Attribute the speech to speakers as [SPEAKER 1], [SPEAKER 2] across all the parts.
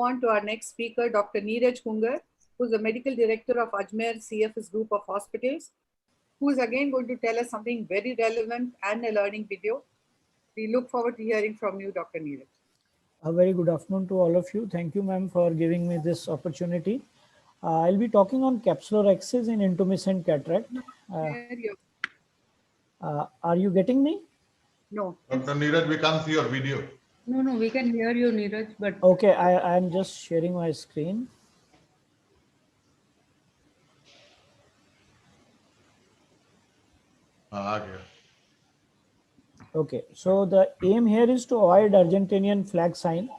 [SPEAKER 1] On to our next speaker, Dr. Neeraj Kungar, who is the Medical Director of Ajmer CFS Group of Hospitals, who is again going to tell us something very relevant and a learning video. We look forward to hearing from you, Dr. Neeraj.
[SPEAKER 2] A very good afternoon to all of you. Thank you, ma'am, for giving me this opportunity. I'll be talking on capsulorhexis in intumescent cataract. Are you getting me?
[SPEAKER 1] No.
[SPEAKER 3] Dr. Neeraj, we can't see your video.
[SPEAKER 4] No, we can hear you, Neeraj, but...
[SPEAKER 2] Okay, I'm just sharing my screen. Okay, so the aim here is to avoid Argentinian flag sign.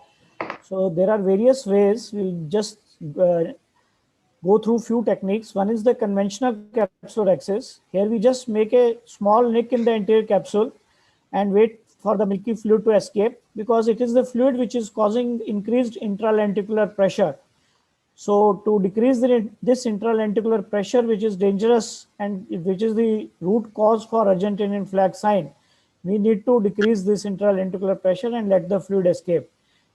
[SPEAKER 2] So there are various ways. We'll just go through few techniques. One is the conventional capsulorhexis. Here we just make a small nick in the anterior capsule and wait for the milky fluid to escape, because it is the fluid which is causing increased intralenticular pressure. So to decrease this intralenticular pressure, which is dangerous and which is the root cause for Argentinian flag sign, we need to decrease this intralenticular pressure and let the fluid escape.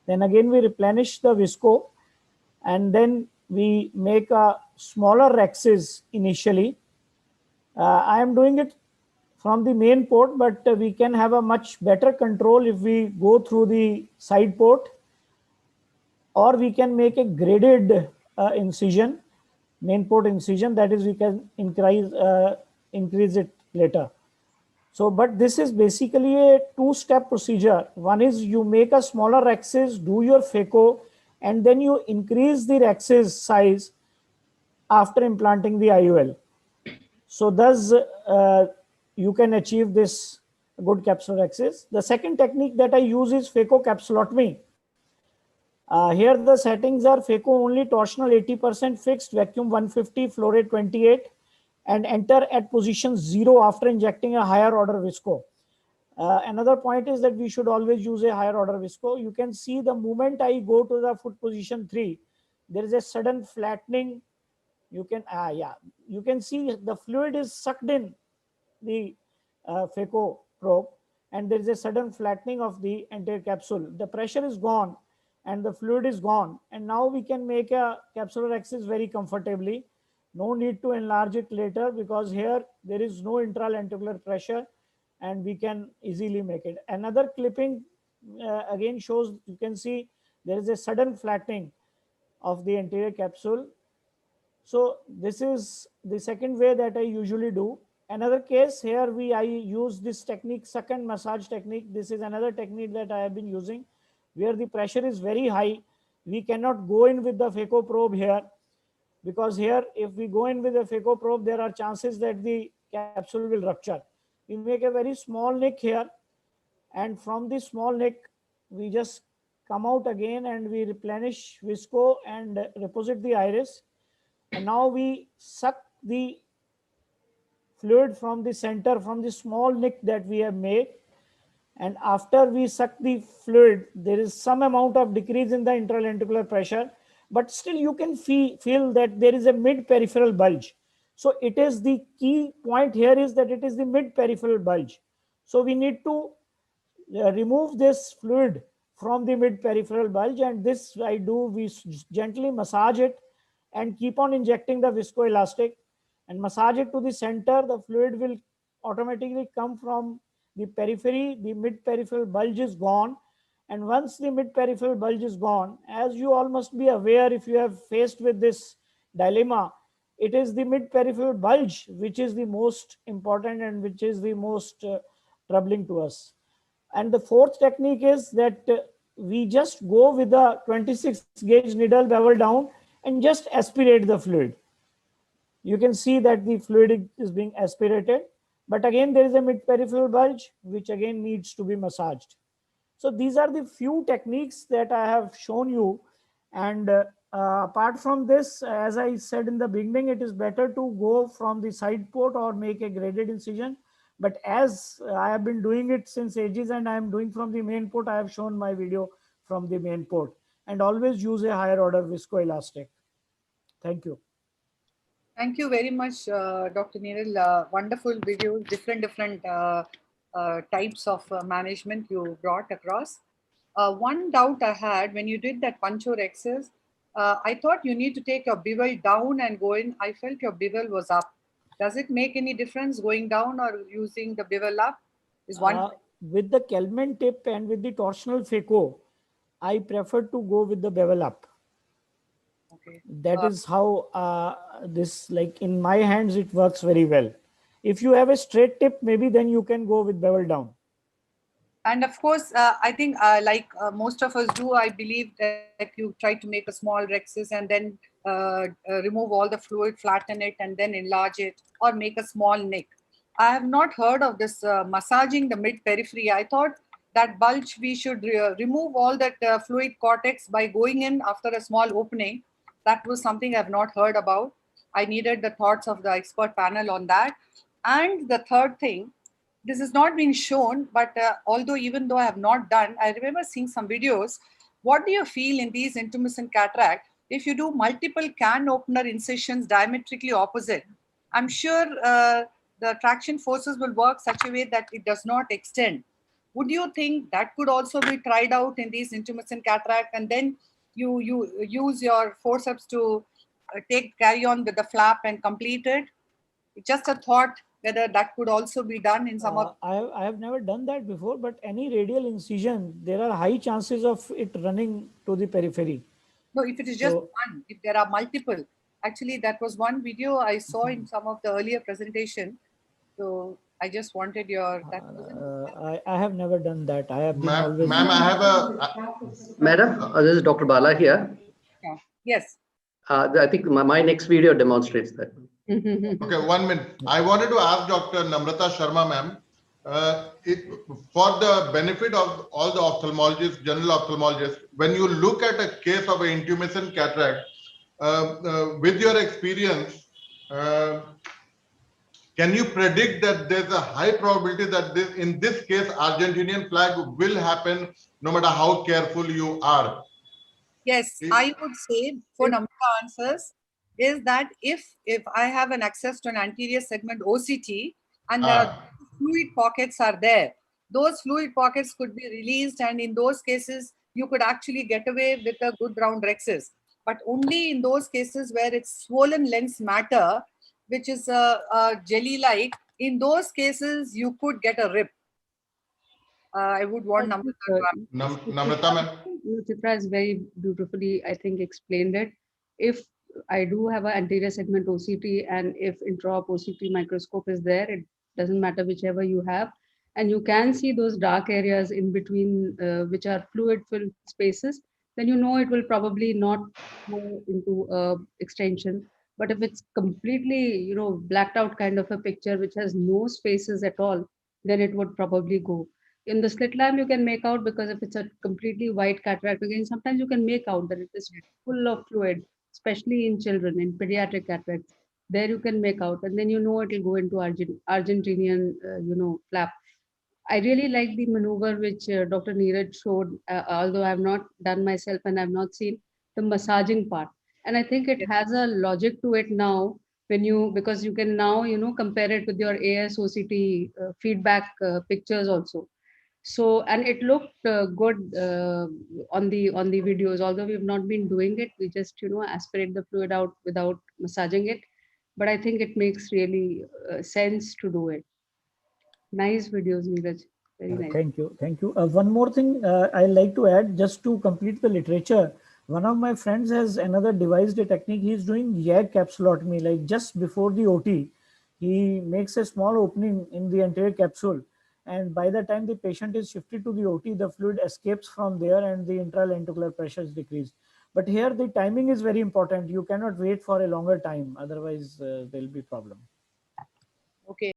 [SPEAKER 2] Then again we replenish the visco, and then we make a smaller rhexis initially. I am doing it from the main port, but we can have a much better control if we go through the side port, or we can make a graded incision, main port incision, that is we can increase it later. So, but this is basically a two-step procedure. One is you make a smaller rhexis, do your phaco, and then you increase the rhexis size after implanting the IOL. So thus you can achieve this good capsulorhexis. The second technique that I use is phacocapsulotomy. Here the settings are phaco only, torsional 80% fixed, vacuum 150, flow rate 28, and enter at position 0 after injecting a higher order visco. Another point is that we should always use a higher order visco. You can see the moment I go to the foot position 3, there is a sudden flattening. You can see the fluid is sucked in the phaco probe, and there is a sudden flattening of the anterior capsule. The pressure is gone and the fluid is gone, and now we can make a capsulorhexis very comfortably. No need to enlarge it later, because here there is no intralenticular pressure and we can easily make it. Another clipping again shows, you can see there is a sudden flattening of the anterior capsule. So this is the second way that I usually do. Another case here, I use this technique, suck and massage technique. This is another technique that I have been using, where the pressure is very high. We cannot go in with the phaco probe here, because here if we go in with a phaco probe, there are chances that the capsule will rupture. We make a very small nick here, and from this small nick we just come out again and we replenish visco and reposit the iris, and now we suck the fluid from the center, from the small nick that we have made. And after we suck the fluid, there is some amount of decrease in the intralenticular pressure, but still you can feel that there is a mid-peripheral bulge. So it is the key point here is that it is the mid-peripheral bulge. So we need to remove this fluid from the mid-peripheral bulge, and this I do, we gently massage it and keep on injecting the viscoelastic and massage it to the center. The fluid will automatically come from the periphery. The mid-peripheral bulge is gone, and once the mid-peripheral bulge is gone, as you all must be aware if you have faced with this dilemma, it is the mid-peripheral bulge which is the most important and which is the most troubling to us. And the fourth technique is that we just go with the 26 gauge needle bevel down and just aspirate the fluid. You can see that the fluid is being aspirated, but again there is a mid-peripheral bulge which again needs to be massaged. So these are the few techniques that I have shown you, and apart from this, as I said in the beginning, it is better to go from the side port or make a graded incision. But as I have been doing it since ages and I am doing from the main port, I have shown my video from the main port, and always use a higher order viscoelastic. Thank you.
[SPEAKER 1] Thank you very much, Dr. Neeraj. Wonderful videos, different types of management you brought across. One doubt I had when you did that Panchorexis, I thought you need to take your bevel down and go in. I felt your bevel was up. Does it make any difference going down or using the bevel up? Is one.
[SPEAKER 2] With the Kelman tip and with the torsional phaco, I prefer to go with the bevel up.
[SPEAKER 1] Okay.
[SPEAKER 2] That is how this, like in my hands, it works very well. If you have a straight tip, maybe then you can go with bevel down.
[SPEAKER 1] And of course, I think like most of us do, I believe that you try to make a small rexus and then remove all the fluid, flatten it, and then enlarge it, or make a small nick. I have not heard of this massaging the mid periphery. I thought that bulge, we should remove all that fluid cortex by going in after a small opening. That was something I've not heard about. I needed the thoughts of the expert panel on that. And the third thing, this is not being shown, but even though I have not done, I remember seeing some videos. What do you feel in these intumescent cataract? If you do multiple can opener incisions diametrically opposite, I'm sure the traction forces will work such a way that it does not extend. Would you think that could also be tried out in these intumescent cataract, and then you use your forceps to carry on with the flap and complete it? Just a thought whether that could also be done in some of.
[SPEAKER 2] I have never done that before, but any radial incision, there are high chances of it running to the periphery.
[SPEAKER 1] No, if it is just one, if there are multiple. Actually, that was one video I saw in some of the earlier presentation. So I just wanted your.
[SPEAKER 2] I have never done that. I have been always.
[SPEAKER 3] Ma'am, I have a.
[SPEAKER 5] Madam, this is Dr. Bala here.
[SPEAKER 1] Yes.
[SPEAKER 5] I think my next video demonstrates that.
[SPEAKER 3] Okay, 1 minute. I wanted to ask Dr. Namrata Sharma, ma'am, for the benefit of all the ophthalmologists, general ophthalmologists, when you look at a case of an intumescent cataract, with your experience, can you predict that there's a high probability that in this case, Argentinian flag will happen no matter how careful you are?
[SPEAKER 1] Yes, I would say for number of answers is that if I have an access to an anterior segment OCT and there are fluid pockets are there, those fluid pockets could be released, and in those cases you could actually get away with a good round rexus. But only in those cases where it's swollen lens matter, which is jelly-like, in those cases you could get a rip. I would want
[SPEAKER 3] Namrata, ma'am.
[SPEAKER 4] Chitra has very beautifully, I think, explained it. If I do have an anterior segment OCT and if intraop OCT microscope is there, it doesn't matter whichever you have. And you can see those dark areas in between, which are fluid-filled spaces, then you know it will probably not go into extension. But if it's completely, blacked out kind of a picture, which has no spaces at all, then it would probably go. In the slit lamp, you can make out, because if it's a completely white cataract, again, sometimes you can make out that it is full of fluid, especially in children, in pediatric cataracts. There you can make out, and then you know it will go into Argentinian, flap. I really like the maneuver which Dr. Neeraj showed, although I have not done myself and I have not seen the massaging part. And I think it has a logic to it now because you can now, compare it with your ASOCT feedback pictures also. So, and it looked good on the videos, although we've not been doing it. We just, aspirate the fluid out without massaging it. But I think it makes really sense to do it. Nice videos, Neeraj. Very nice.
[SPEAKER 2] Thank you. Thank you. One more thing I like to add, just to complete the literature. One of my friends has devised a technique. He's doing YAG capsulotomy, like just before the OT. He makes a small opening in the anterior capsule. And by the time the patient is shifted to the OT, the fluid escapes from there and the intralenticular pressure is decreased. But here the timing is very important. You cannot wait for a longer time. Otherwise, there will be problem.
[SPEAKER 1] Okay.